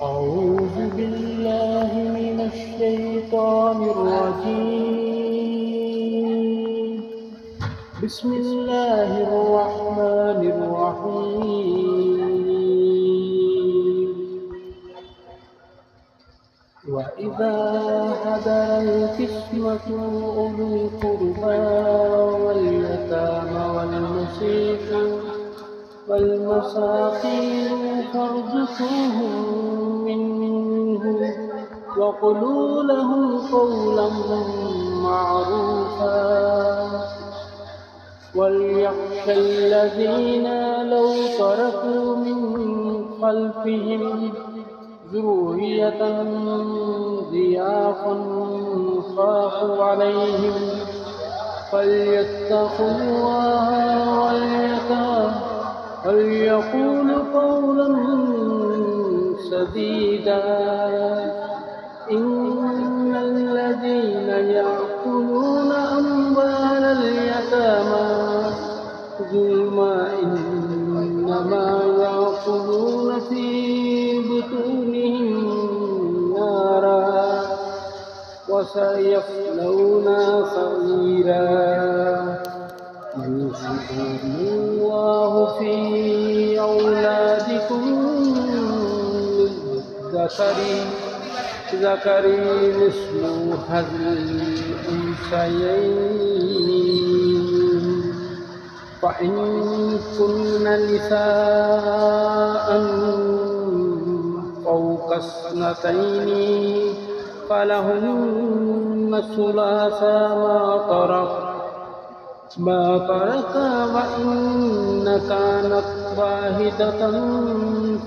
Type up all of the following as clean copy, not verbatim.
أعوذ بالله من الشيطان الرجيم. بسم الله الرحمن الرحيم. وإذا حضر القسمة أولو القربى واليتامى والمساكين فارزقوهم منه وقولوا لهم قولا معروفا وليخشى الذين لو تركوا من خلفهم ذرية ضعافا خافوا عليهم فليتقوا الله وليقولوا قولا سديدا. إن الذين يأكلون أموال اليتامى ظلما إنما يأكلون في بطونهم نارا وسيصلون سعيرا. يوصيكم الله في أولادكم للذكر مثل حظ الأنثيين. فإن كن نساء فوق اثنتين فلهن ثلاثا ما ترك وإن كانت واحدة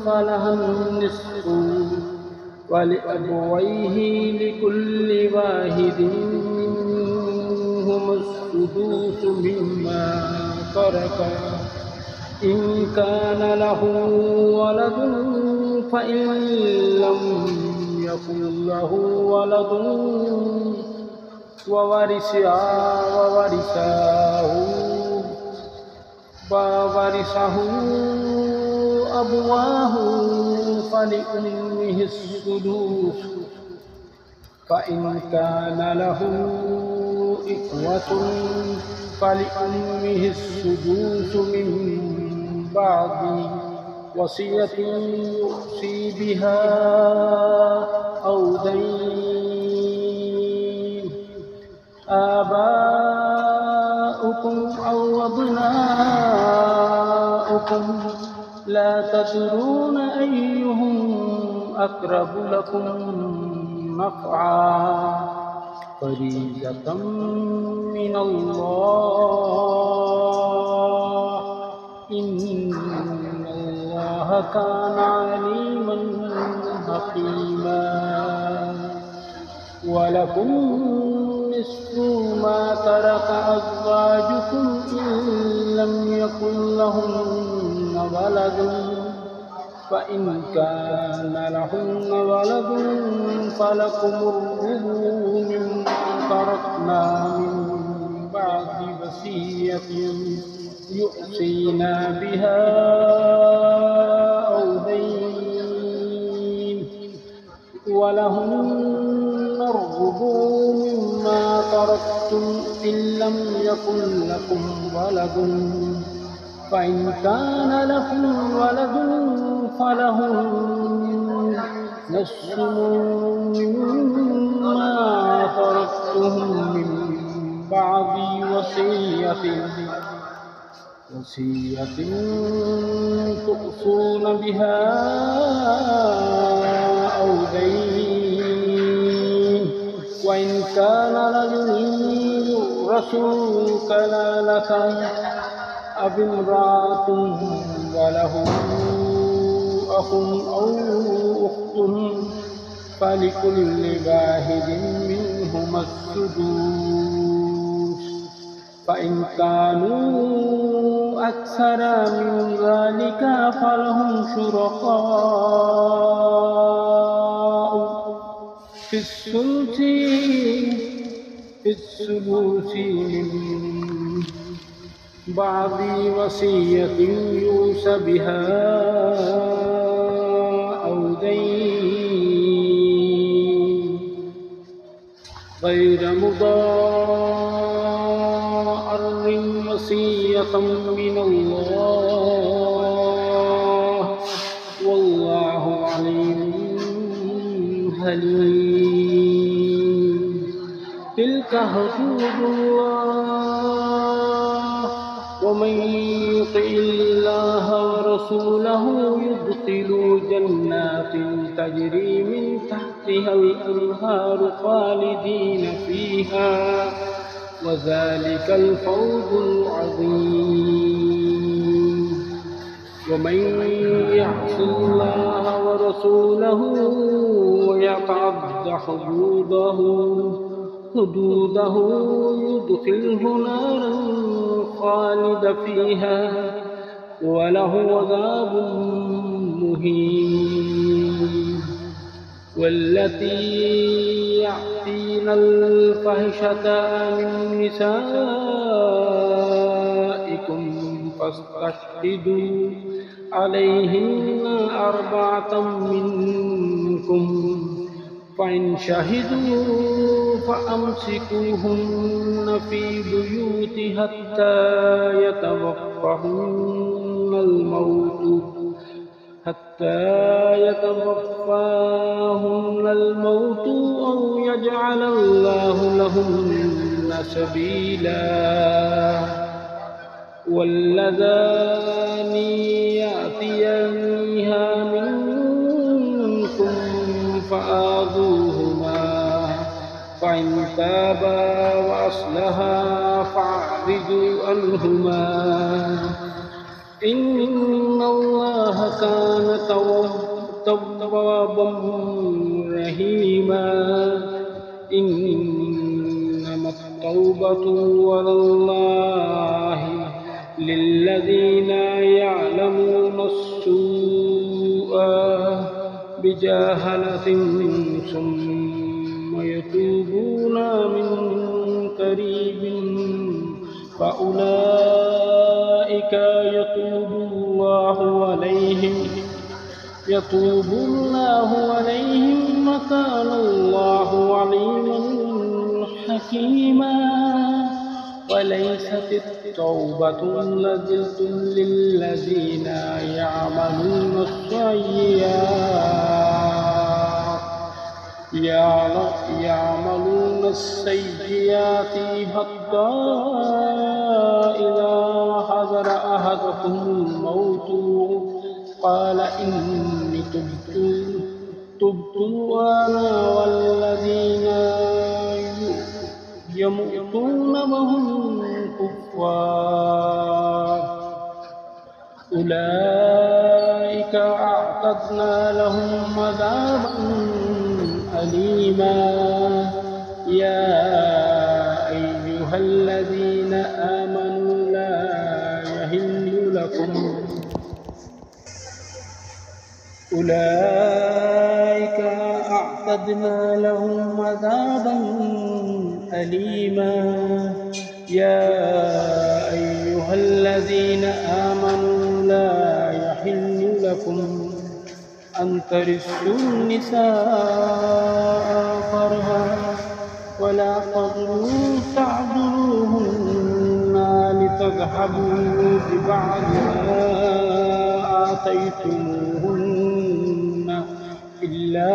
فلها النصف ولأبويه لكل واحد منهما السدس مما ترك إن كان له ولد فإن لم يكن له ولد وورثه أبواه فلأمه السدس فإن كان له إخوة فلأمه السدس من بعد وصية يوصي بها أو دين. آباؤكم أو أبناؤكم لا تدرون أيهم أقرب لكم نفعا فريضة من الله إن الله كان عليما حكيما. ولكم نصف ما ترك أزواجكم إن لم يكن لهن ولد فإن كان لهن ولد فلكم الربع مما تركنا من بعد وصية يؤصينا بها أو دين. ولهن الربع مما تركتم إن لم يكن لكم ولد فإن كان لكم ولد فلهن نصف مما تركتم من بعد وصية تؤصون بها أو دين. وإن كان رجل يورث كلالة أو امرأة وله أخ أو أخت فلكل واحد منهما السدس فإن كانوا أكثر من ذلك فلهم شركاء في الثلث من بعد وصية يوصى بها أو دين. غير مضار وصية من الله والله عليم حليم تلك حدود الله ومن يطع الله ورسوله يدخل جنات تجري من تحتها الأنهار خالدين فيها وذلك الفوز العظيم ومن يعص الله ورسوله ويتعد حدوده يدخله نارا خالد فيها وله عذاب مهين والتي يأتين الفاحشة من نسائكم فاستشهدوا عليهن 4 منكم فإن شهدوا فأمسكوهن في بيوت حتى يتوفاهن الموت أو يجعل الله لهن سبيلا واللذان يأتيانها منكم فآذوهما فإن تابا وأصلحا فأعرضوا عنهما إن الله كان توابا رحيما إنما التوبة على الله للذين يعلمون السوء بجهالة ثم يتوبون من قريب فأولئك يتوب الله عليهم وكان الله عليما حكيما وليست التوبة للذين يعملون السيئات حتى إذا حضر أحدهم الموت قال إني تبت أنا والذين يموتون وهم كفار أولئك أعتدنا لهم عذابا أليما يا أيها الذين آمنوا لا يحل لكم أولئك أعتدنا لهم عذابا أليما يا أيها الذين آمنوا لا يحل لكم أن ترثوا النساء كرها ولا تعذروهن لتذهبوا ببعض ما آتيتموهن إلا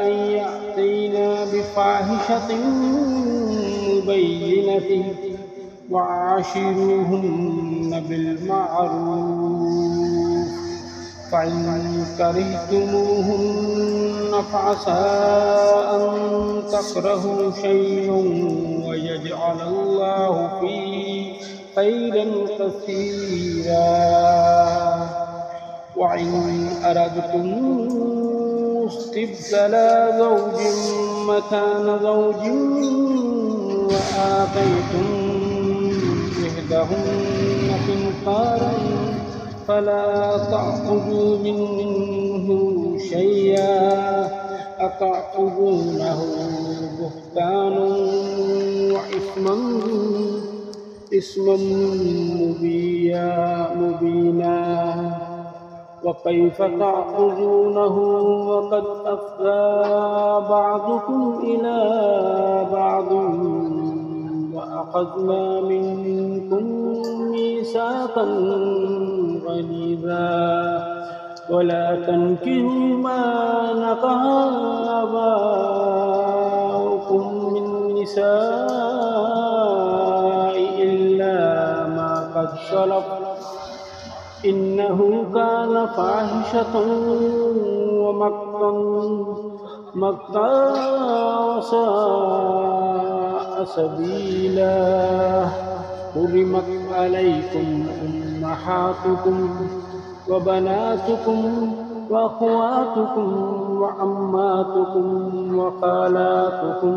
أن يأتينا بفاحشة مبينة وعاشروهن بالمعروف فإن كرهتموهن فعسى أن تكرهوا شيئا ويجعل الله فيه خيرا كثيرا وإن أردتم استبدال زوج مكان زوج وآتيتم إحداهن قنطارا فلا تأخذوا منه شيئا أتأخذونه بهتانا وإثما مبينا وكيف تأخذونه وقد أفضى بعضكم إلى بعض وأخذنا منكم ميثاقا غليظا ولا تنكحوا ما نكح آباؤكم من النساء إلا ما قد سلف إنه كان فاحشة ومقتا وساء سبيلا حرمت عليكم أمهاتكم وبناتكم وأخواتكم وعماتكم وخالاتكم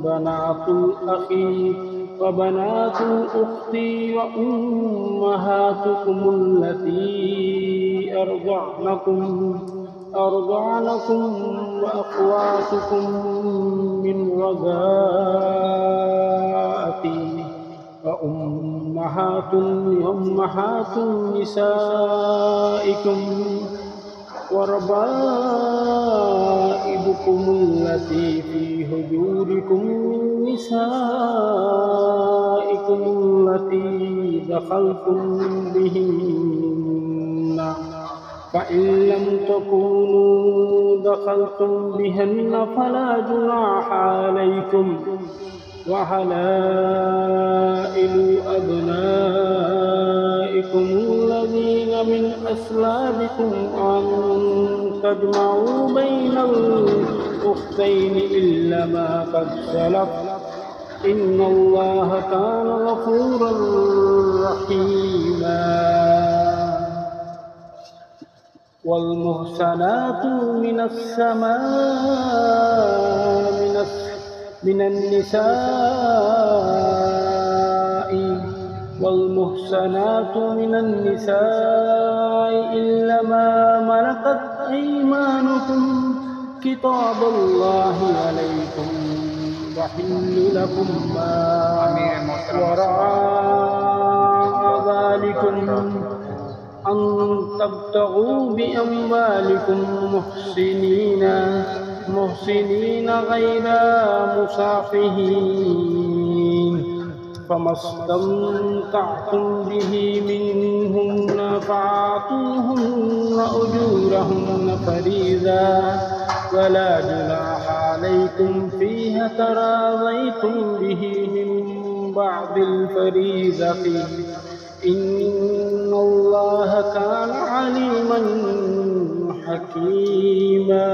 بنات الأخ وبنات الأخت وأمهاتكم التي أرضعنكم وأخواتكم من رضاعة وأمهات نسائكم وربائبكم التي في حجوركم من نسائكم التي دخلتم بهن فإن لم تكونوا دخلتم بهن فلا جناح عليكم وحلائل أبنائكم الذين من أصلابكم أن تجمعوا بين الأختين إلا ما قد سلف إن الله كان غفورا رحيما والمحصنات من النساء إلا ما ملكت أيمانكم كتاب الله عليكم وحل لكم ما وراء ذلكم أن تبتغوا بأموالكم محسنين غير مسافحين فما استمتعتم به منهن فآتوهن أجورهن فريضة ولا جناح عليكم فيها تراضيتم به من بعد الفريضة إن الله كان عليما حكيما